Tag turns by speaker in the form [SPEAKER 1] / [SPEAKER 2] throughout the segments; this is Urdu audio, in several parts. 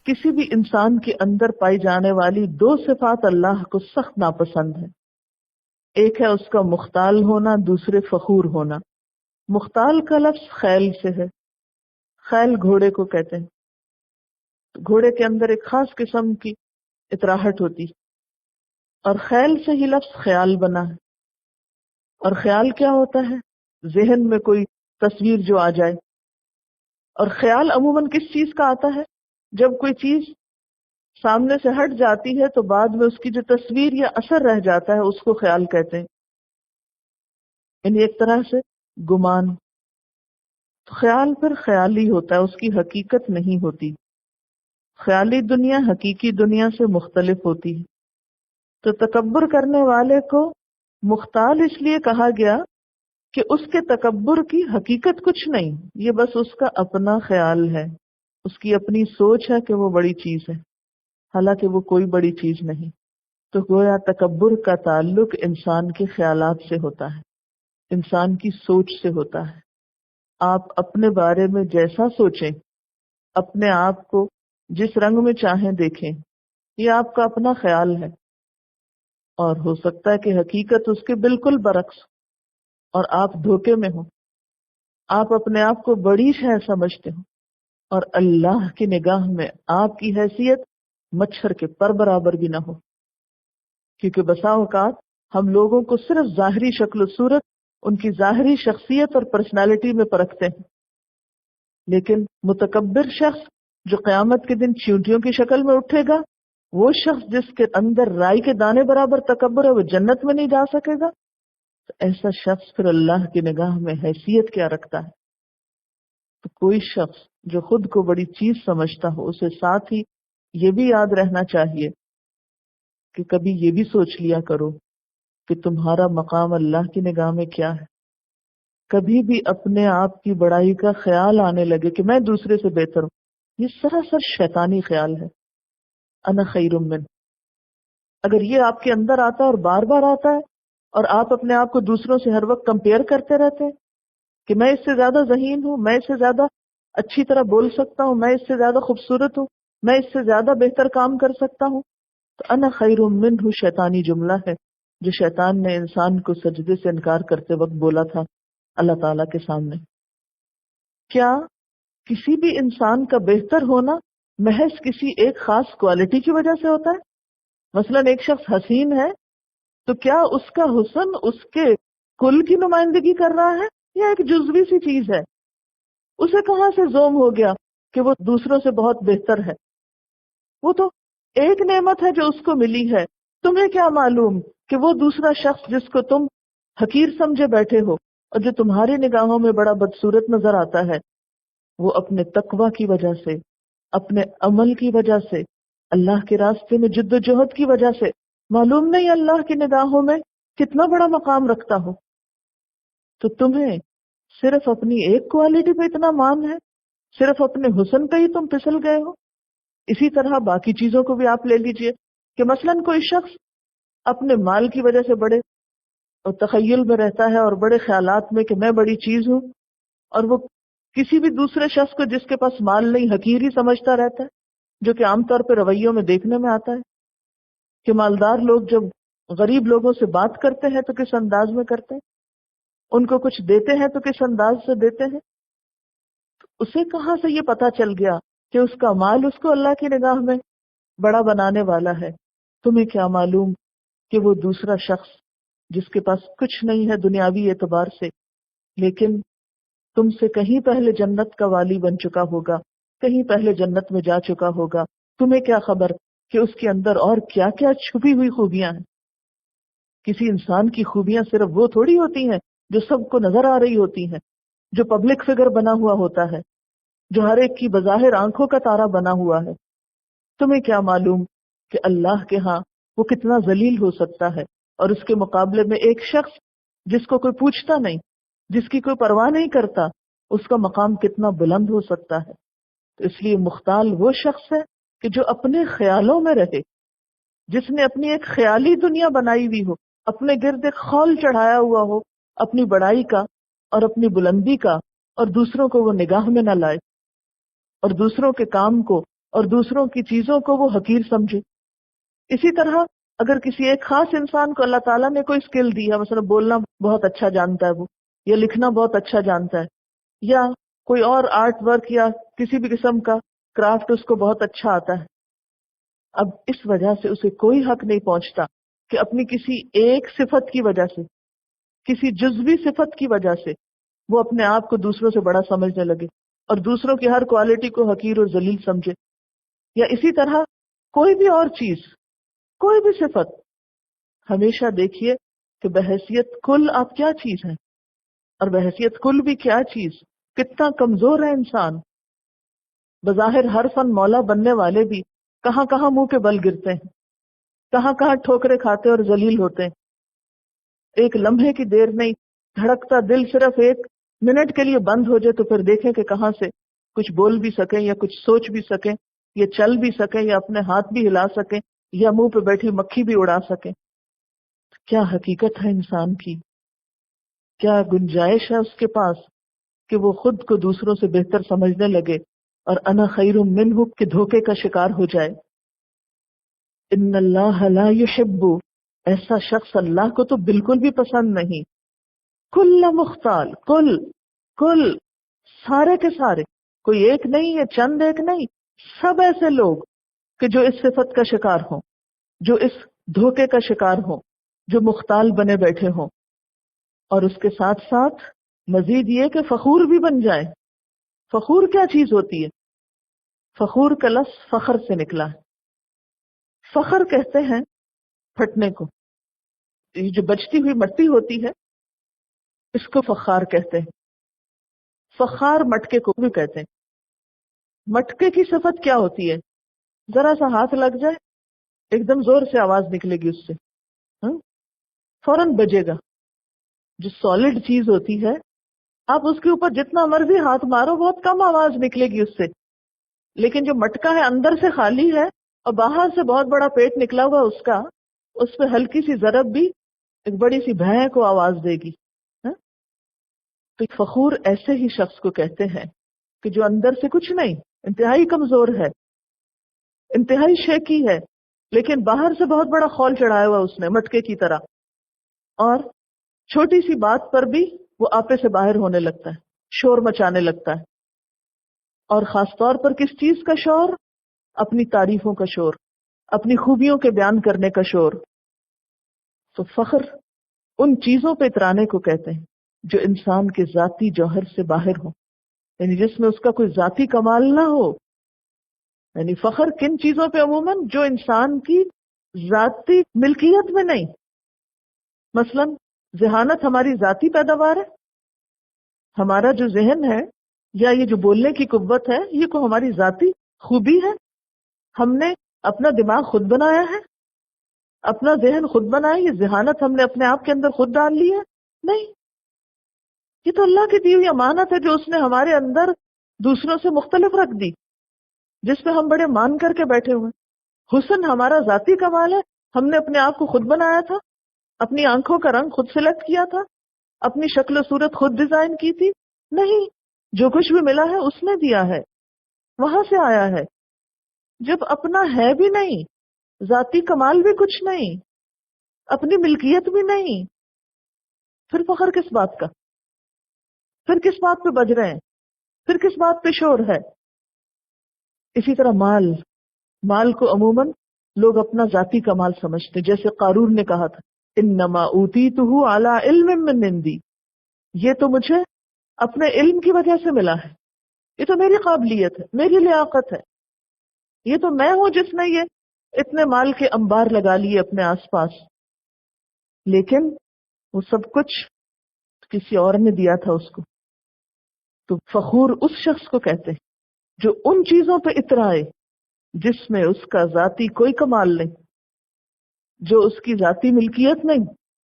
[SPEAKER 1] کسی بھی انسان کے اندر پائی جانے والی دو صفات اللہ کو سخت ناپسند ہے. ایک ہے اس کا مختال ہونا، دوسرے فخور ہونا. مختال کا لفظ خیل سے ہے. خیل گھوڑے کو کہتے ہیں. گھوڑے کے اندر ایک خاص قسم کی اطراحٹ ہوتی، اور خیل سے ہی لفظ خیال بنا ہے. اور خیال کیا ہوتا ہے؟ ذہن میں کوئی تصویر جو آ جائے. اور خیال عموماً کس چیز کا آتا ہے؟ جب کوئی چیز سامنے سے ہٹ جاتی ہے تو بعد میں اس کی جو تصویر یا اثر رہ جاتا ہے اس کو خیال کہتے ہیں. یعنی ایک طرح سے گمان. خیال پھر خیال ہی ہوتا ہے، اس کی حقیقت نہیں ہوتی. خیالی دنیا حقیقی دنیا سے مختلف ہوتی ہے. تو تکبر کرنے والے کو مختال اس لیے کہا گیا کہ اس کے تکبر کی حقیقت کچھ نہیں، یہ بس اس کا اپنا خیال ہے، اس کی اپنی سوچ ہے کہ وہ بڑی چیز ہے، حالانکہ وہ کوئی بڑی چیز نہیں. تو گویا تکبر کا تعلق انسان کے خیالات سے ہوتا ہے، انسان کی سوچ سے ہوتا ہے. آپ اپنے بارے میں جیسا سوچیں، اپنے آپ کو جس رنگ میں چاہیں دیکھیں، یہ آپ کا اپنا خیال ہے. اور ہو سکتا ہے کہ حقیقت اس کے بالکل برعکس، اور آپ دھوکے میں ہوں، آپ اپنے آپ کو بڑی شے سمجھتے ہو، اور اللہ کی نگاہ میں آپ کی حیثیت مچھر کے پر برابر بھی نہ ہو. کیونکہ بسا اوقات ہم لوگوں کو صرف ظاہری شکل و صورت، ان کی ظاہری شخصیت اور پرسنالٹی میں پرکھتے ہیں. لیکن متکبر شخص جو قیامت کے دن چیونٹیوں کی شکل میں اٹھے گا، وہ شخص جس کے اندر رائی کے دانے برابر تکبر ہے، وہ جنت میں نہیں جا سکے گا. تو ایسا شخص پھر اللہ کی نگاہ میں حیثیت کیا رکھتا ہے؟ تو کوئی شخص جو خود کو بڑی چیز سمجھتا ہو، اسے ساتھ ہی یہ بھی یاد رہنا چاہیے کہ کبھی یہ بھی سوچ لیا کرو کہ تمہارا مقام اللہ کی نگاہ میں کیا ہے. کبھی بھی اپنے آپ کی بڑائی کا خیال آنے لگے کہ میں دوسرے سے بہتر ہوں، یہ سراسر شیطانی خیال ہے. انا خیر من. اگر یہ آپ کے اندر آتا ہے اور بار بار آتا ہے، اور آپ اپنے آپ کو دوسروں سے ہر وقت کمپیئر کرتے رہتے ہیں کہ میں اس سے زیادہ ذہین ہوں، میں اس سے زیادہ اچھی طرح بول سکتا ہوں، میں اس سے زیادہ خوبصورت ہوں، میں اس سے زیادہ بہتر کام کر سکتا ہوں، تو انا خیر منہ شیطانی جملہ ہے جو شیطان نے انسان کو سجدے سے انکار کرتے وقت بولا تھا اللہ تعالیٰ کے سامنے. کیا کسی بھی انسان کا بہتر ہونا محض کسی ایک خاص کوالٹی کی وجہ سے ہوتا ہے؟ مثلا ایک شخص حسین ہے تو کیا اس کا حسن اس کے کل کی نمائندگی کر رہا ہے یا ایک جزوی سی چیز ہے؟ اسے کہاں سے زوم ہو گیا کہ وہ دوسروں سے بہت بہتر ہے؟ وہ تو ایک نعمت ہے جو اس کو ملی ہے. تمہیں کیا معلوم کہ وہ دوسرا شخص جس کو تم حقیر سمجھے بیٹھے ہو اور جو تمہاری نگاہوں میں بڑا بدصورت نظر آتا ہے، وہ اپنے تقوی کی وجہ سے، اپنے عمل کی وجہ سے، اللہ کے راستے میں جد و جہد کی وجہ سے، معلوم نہیں اللہ کی نگاہوں میں کتنا بڑا مقام رکھتا ہو. تو تمہیں صرف اپنی ایک کوالٹی پہ اتنا مان ہے، صرف اپنے حسن پہ ہی تم پھسل گئے ہو. اسی طرح باقی چیزوں کو بھی آپ لے لیجئے کہ مثلاً کوئی شخص اپنے مال کی وجہ سے بڑے تخیل میں رہتا ہے اور بڑے خیالات میں کہ میں بڑی چیز ہوں، اور وہ کسی بھی دوسرے شخص کو جس کے پاس مال نہیں حقیر ہی سمجھتا رہتا ہے، جو کہ عام طور پہ رویوں میں دیکھنے میں آتا ہے کہ مالدار لوگ جب غریب لوگوں سے بات کرتے ہیں تو کس انداز میں کرتے ہیں، ان کو کچھ دیتے ہیں تو کس انداز سے دیتے ہیں. اسے کہاں سے یہ پتا چل گیا کہ اس کا مال اس کو اللہ کی نگاہ میں بڑا بنانے والا ہے؟ تمہیں کیا معلوم کہ وہ دوسرا شخص جس کے پاس کچھ نہیں ہے دنیاوی اعتبار سے، لیکن تم سے کہیں پہلے جنت کا والی بن چکا ہوگا، کہیں پہلے جنت میں جا چکا ہوگا. تمہیں کیا خبر کہ اس کے اندر اور کیا کیا چھپی ہوئی خوبیاں ہیں. کسی انسان کی خوبیاں صرف وہ تھوڑی ہوتی ہیں جو سب کو نظر آ رہی ہوتی ہیں، جو پبلک فگر بنا ہوا ہوتا ہے، جو ہر ایک کی بظاہر آنکھوں کا تارا بنا ہوا ہے. تمہیں کیا معلوم کہ اللہ کے ہاں وہ کتنا ذلیل ہو سکتا ہے، اور اس کے مقابلے میں ایک شخص جس کو کوئی پوچھتا نہیں، جس کی کوئی پرواہ نہیں کرتا، اس کا مقام کتنا بلند ہو سکتا ہے. تو اس لیے مختال وہ شخص ہے کہ جو اپنے خیالوں میں رہے، جس نے اپنی ایک خیالی دنیا بنائی ہوئی ہو، اپنے گرد ایک خول چڑھایا ہوا ہو اپنی بڑائی کا اور اپنی بلندی کا، اور دوسروں کو وہ نگاہ میں نہ لائے اور دوسروں کے کام کو اور دوسروں کی چیزوں کو وہ حقیر سمجھے. اسی طرح اگر کسی ایک خاص انسان کو اللہ تعالیٰ نے کوئی اسکل دی ہے، مثلا بولنا بہت اچھا جانتا ہے وہ، یا لکھنا بہت اچھا جانتا ہے، یا کوئی اور آرٹ ورک یا کسی بھی قسم کا کرافٹ اس کو بہت اچھا آتا ہے، اب اس وجہ سے اسے کوئی حق نہیں پہنچتا کہ اپنی کسی ایک صفت کی وجہ سے، کسی جزوی صفت کی وجہ سے وہ اپنے آپ کو دوسروں سے بڑا سمجھنے لگے اور دوسروں کی ہر کوالٹی کو حقیر اور ذلیل سمجھے. یا اسی طرح کوئی بھی اور چیز، کوئی بھی صفت، ہمیشہ دیکھیے کہ بحیثیت کل آپ کیا چیز ہیں، اور بحیثیت کل بھی کیا چیز، کتنا کمزور ہے انسان. بظاہر ہر فن مولا بننے والے بھی کہاں کہاں منہ کے بل گرتے ہیں، کہاں کہاں ٹھوکرے کھاتے اور ذلیل ہوتے ہیں. ایک لمحے کی دیر نہیں، دھڑکتا دل صرف ایک منٹ کے لیے بند ہو جائے تو پھر دیکھیں کہ کہاں سے کچھ بول بھی سکیں یا کچھ سوچ بھی سکیں یا چل بھی سکیں یا اپنے ہاتھ بھی ہلا سکیں یا منہ پہ بیٹھی مکھی بھی اڑا سکیں. کیا حقیقت ہے انسان کی، کیا گنجائش ہے اس کے پاس کہ وہ خود کو دوسروں سے بہتر سمجھنے لگے اور انا خیر منہ کے دھوکے کا شکار ہو جائے. ان اللہ لا یحب، ایسا شخص اللہ کو تو بالکل بھی پسند نہیں. کل مختال، کل سارے کے سارے، کوئی ایک نہیں ہے، چند ایک نہیں، سب ایسے لوگ کہ جو اس صفت کا شکار ہوں، جو اس دھوکے کا شکار ہوں، جو مختال بنے بیٹھے ہوں. اور اس کے ساتھ ساتھ مزید یہ کہ فخور بھی بن جائیں. فخور کیا چیز ہوتی ہے؟ فخور کا لفظ فخر سے نکلا ہے. فخر کہتے ہیں پھٹنے کو، یہ جو بچتی ہوئی مٹی ہوتی ہے اس کو فخار کہتے ہیں. فخار مٹکے کو بھی کہتے ہیں. مٹکے کی صفت کیا ہوتی ہے؟ ذرا سا ہاتھ لگ جائے ایک دم زور سے آواز نکلے گی اس سے، فوراً بجے گا. جو سالڈ چیز ہوتی ہے آپ اس کے اوپر جتنا مرضی ہاتھ مارو بہت کم آواز نکلے گی اس سے. لیکن جو مٹکا ہے اندر سے خالی ہے اور باہر سے بہت بڑا پیٹ نکلا ہوا اس کا، اس پہ ہلکی سی ضرب بھی ایک بڑی سی بھین کو آواز دے گی. تو فخور ایسے ہی شخص کو کہتے ہیں کہ جو اندر سے کچھ نہیں، انتہائی کمزور ہے، انتہائی شیکی ہے، لیکن باہر سے بہت بڑا خول چڑھایا ہوا اس نے مٹکے کی طرح، اور چھوٹی سی بات پر بھی وہ آپے سے باہر ہونے لگتا ہے، شور مچانے لگتا ہے. اور خاص طور پر کس چیز کا شور؟ اپنی تعریفوں کا شور، اپنی خوبیوں کے بیان کرنے کا شور. تو فخر ان چیزوں پہ اترانے کو کہتے ہیں جو انسان کے ذاتی جوہر سے باہر ہو، یعنی جس میں اس کا کوئی ذاتی کمال نہ ہو. یعنی فخر کن چیزوں پہ؟ عموماً جو انسان کی ذاتی ملکیت میں نہیں. مثلا ذہانت ہماری ذاتی پیداوار ہے، ہمارا جو ذہن ہے یا یہ جو بولنے کی قوت ہے یہ کو ہماری ذاتی خوبی ہے. ہم نے اپنا دماغ خود بنایا ہے، اپنا ذہن خود بنایا، یہ ذہانت ہم نے اپنے آپ کے اندر خود ڈال لی ہے؟ نہیں، یہ تو اللہ کی دی ہوئی امانت ہے جو اس نے ہمارے اندر دوسروں سے مختلف رکھ دی، جس پہ ہم بڑے مان کر کے بیٹھے ہوئے. حسن ہمارا ذاتی کمال ہے، ہم نے اپنے آپ کو خود بنایا تھا، اپنی آنکھوں کا رنگ خود سلیکٹ کیا تھا، اپنی شکل و صورت خود ڈیزائن کی تھی؟ نہیں، جو کچھ بھی ملا ہے اس نے دیا ہے، وہاں سے آیا ہے. جب اپنا ہے بھی نہیں، ذاتی کمال بھی کچھ نہیں، اپنی ملکیت بھی نہیں، پھر فخر کس بات کا؟ پھر کس بات پہ بج رہے ہیں؟ پھر کس بات پہ شور ہے؟ اسی طرح مال کو عموماً لوگ اپنا ذاتی کمال سمجھتے، جیسے قارون نے کہا تھا انما اوتیتہ علی علم من عندی، یہ تو مجھے اپنے علم کی وجہ سے ملا ہے، یہ تو میری قابلیت ہے، میری لیاقت ہے، یہ تو میں ہوں جس نے یہ اتنے مال کے انبار لگا لیے اپنے آس پاس. لیکن وہ سب کچھ کسی اور نے دیا تھا اس کو. تو فخور اس شخص کو کہتے ہیں جو ان چیزوں پہ اترائے جس میں اس کا ذاتی کوئی کمال نہیں، جو اس کی ذاتی ملکیت نہیں،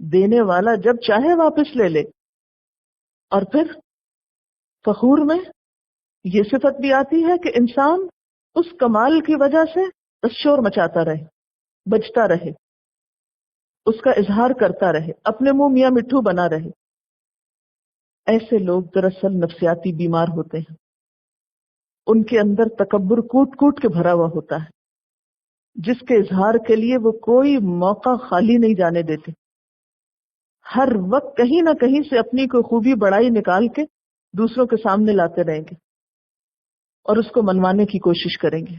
[SPEAKER 1] دینے والا جب چاہے واپس لے لے. اور پھر فخور میں یہ صفت بھی آتی ہے کہ انسان اس کمال کی وجہ سے شور مچاتا رہے، بجتا رہے، اس کا اظہار کرتا رہے، اپنے منہ میاں مٹھو بنا رہے. ایسے لوگ دراصل نفسیاتی بیمار ہوتے ہیں. ان کے اندر تکبر کوٹ کوٹ کے بھرا ہوا ہوتا ہے، جس کے اظہار کے لیے وہ کوئی موقع خالی نہیں جانے دیتے، ہر وقت کہیں نہ کہیں سے اپنی کوئی خوبی بڑائی نکال کے دوسروں کے سامنے لاتے رہیں گے اور اس کو منوانے کی کوشش کریں گے۔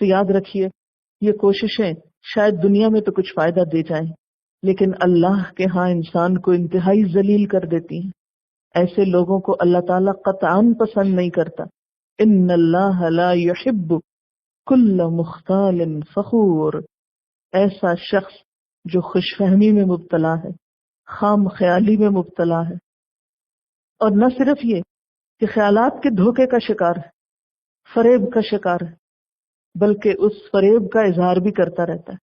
[SPEAKER 1] تو یاد رکھیے، یہ کوششیں شاید دنیا میں تو کچھ فائدہ دے جائیں، لیکن اللہ کے ہاں انسان کو انتہائی ذلیل کر دیتی ہیں۔ ایسے لوگوں کو اللہ تعالیٰ قطعاً پسند نہیں کرتا۔ ان اللہ لا يحب کل مختال فخور، ایسا شخص جو خوش فہمی میں مبتلا ہے، خام خیالی میں مبتلا ہے، اور نہ صرف یہ کہ خیالات کے دھوکے کا شکار ہے، فریب کا شکار ہے، بلکہ اس فریب کا اظہار بھی کرتا رہتا ہے،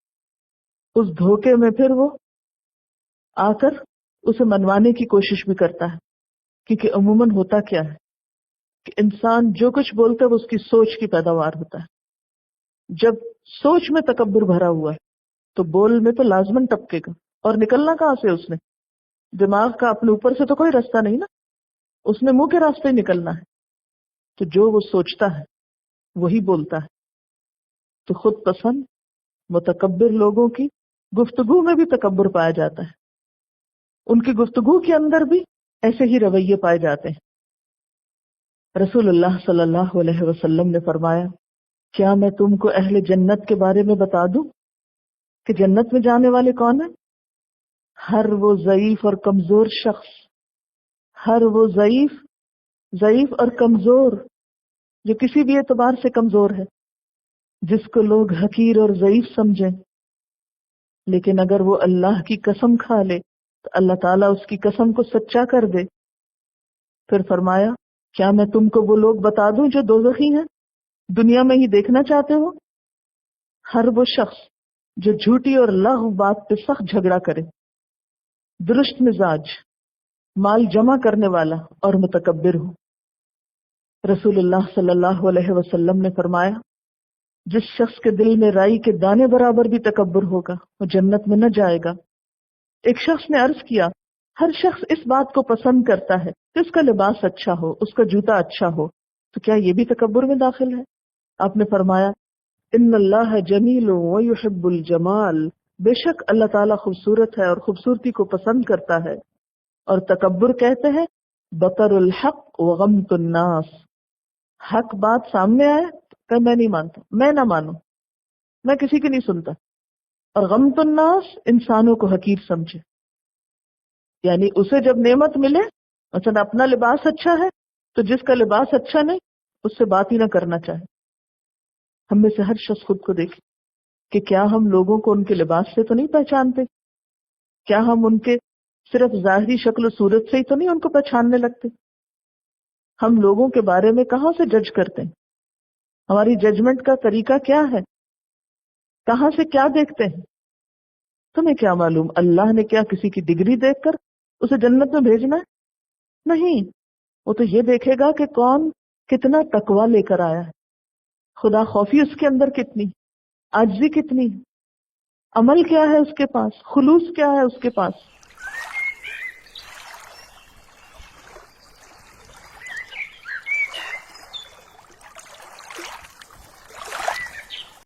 [SPEAKER 1] اس دھوکے میں پھر وہ آ کر اسے منوانے کی کوشش بھی کرتا ہے۔ کیونکہ عموماً ہوتا کیا ہے کہ انسان جو کچھ بولتا ہے وہ اس کی سوچ کی پیداوار ہوتا ہے۔ جب سوچ میں تکبر بھرا ہوا ہے تو بول میں تو لازماً ٹپکے گا، اور نکلنا کہاں سے اس نے؟ دماغ کا اپنے اوپر سے تو کوئی راستہ نہیں نا، اس نے منہ کے راستے ہی نکلنا ہے۔ تو جو وہ سوچتا ہے وہی بولتا ہے۔ تو خود پسند متکبر لوگوں کی گفتگو میں بھی تکبر پایا جاتا ہے، ان کی گفتگو کے اندر بھی ایسے ہی رویے پائے جاتے ہیں۔ رسول اللہ صلی اللہ علیہ وسلم نے فرمایا، کیا میں تم کو اہل جنت کے بارے میں بتا دوں کہ جنت میں جانے والے کون ہیں؟ ہر وہ ضعیف اور کمزور شخص، ہر وہ ضعیف اور کمزور جو کسی بھی اعتبار سے کمزور ہے، جس کو لوگ حقیر اور ضعیف سمجھیں، لیکن اگر وہ اللہ کی قسم کھا لے تو اللہ تعالیٰ اس کی قسم کو سچا کر دے۔ پھر فرمایا، کیا میں تم کو وہ لوگ بتا دوں جو دوزخی ہیں، دنیا میں ہی دیکھنا چاہتے ہو؟ ہر وہ شخص جو جھوٹی اور لغو بات پہ سخت جھگڑا کرے، درست مزاج، مال جمع کرنے والا اور متکبر ہو۔ رسول اللہ صلی اللہ علیہ وسلم نے فرمایا، جس شخص کے دل میں رائی کے دانے برابر بھی تکبر ہوگا وہ جنت میں نہ جائے گا۔ ایک شخص نے عرض کیا، ہر شخص اس بات کو پسند کرتا ہے کہ اس کا لباس اچھا ہو، اس کا جوتا اچھا ہو، تو کیا یہ بھی تکبر میں داخل ہے؟ آپ نے فرمایا، ان اللہ جمیل ویحب الجمال، بے شک اللہ تعالیٰ خوبصورت ہے اور خوبصورتی کو پسند کرتا ہے۔ اور تکبر کہتے ہیں بطر الحق وغمط الناس، حق بات سامنے آئے کہ میں نہیں مانتا، میں نہ مانوں، میں کسی کی نہیں سنتا، اور غمط الناس انسانوں کو حقیر سمجھے۔ یعنی اسے جب نعمت ملے، مثلا اپنا لباس اچھا ہے تو جس کا لباس اچھا نہیں اس سے بات ہی نہ کرنا چاہے۔ ہم میں سے ہر شخص خود کو دیکھے کہ کیا ہم لوگوں کو ان کے لباس سے تو نہیں پہچانتے؟ کیا ہم ان کے صرف ظاہری شکل و صورت سے ہی تو نہیں ان کو پہچاننے لگتے؟ ہم لوگوں کے بارے میں کہاں سے جج کرتے ہیں؟ ہماری ججمنٹ کا طریقہ کیا ہے؟ کہاں سے کیا دیکھتے ہیں؟ تمہیں کیا معلوم اللہ نے کیا کسی کی ڈگری دیکھ کر اسے جنت میں بھیجنا ہے؟ نہیں، وہ تو یہ دیکھے گا کہ کون کتنا تقویٰ لے کر آیا ہے، خدا خوفی اس کے اندر کتنی، عاجزی کتنی، عمل کیا ہے اس کے پاس، خلوص کیا ہے اس کے پاس۔